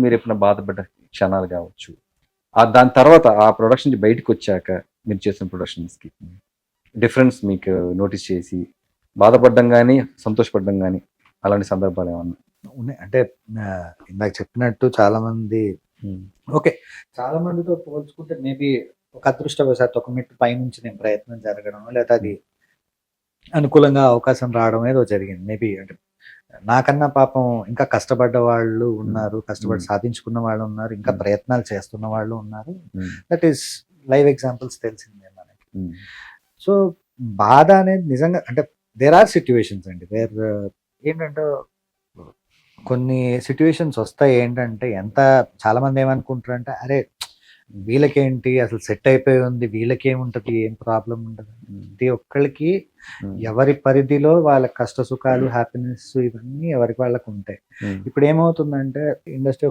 మీరు ఎప్పుడైనా బాధపడ్డ క్షణాలు కావచ్చు, దాని తర్వాత ఆ ప్రొడక్షన్ నుంచి బయటకు వచ్చాక మీరు చేసిన ప్రొడక్షన్స్కి డిఫరెన్స్ మీకు నోటీస్ చేసి బాధపడడం కానీ సంతోషపడడం కానీ అలాంటి సందర్భాలు ఏమన్నా? ఉన్నాయి. అంటే ఇందాక చెప్పినట్టు చాలా మంది ఓకే, చాలా మందితో పోల్చుకుంటే మేబీ ఒక అదృష్టవశాత్తు ఒక మెట్టు పైనుంచి నేను ప్రయత్నం జరగడం, లేదా అది అనుకూలంగా అవకాశం రావడం ఏదో జరిగింది. మేబీ అంటే నాకన్నా పాపం ఇంకా కష్టపడ్డ వాళ్ళు ఉన్నారు, కష్టపడి సాధించుకున్న వాళ్ళు ఉన్నారు, ఇంకా ప్రయత్నాలు చేస్తున్న వాళ్ళు ఉన్నారు. దట్ ఈస్ లైవ్ ఎగ్జాంపుల్స్ తెలిసిందే మనకి. సో బాధ అనేది నిజంగా అంటే దేర్ ఆర్ సిట్యువేషన్స్ అండి వేర్ ఏంటంటే కొన్ని సిట్యువేషన్స్ వస్తాయి. ఏంటంటే చాలా మంది ఏమనుకుంటారు అంటే, అరే వీళ్ళకేంటి అసలు సెట్ అయిపోయి ఉంది, వీళ్ళకేముంటది, ఏం ప్రాబ్లం ఉండదు. ప్రతి ఒక్కళ్ళకి ఎవరి పరిధిలో వాళ్ళ కష్ట సుఖాలు, హ్యాపీనెస్ ఇవన్నీ ఎవరికి వాళ్ళకు ఉంటాయి. ఇప్పుడు ఏమవుతుందంటే ఇండస్ట్రీ ఒక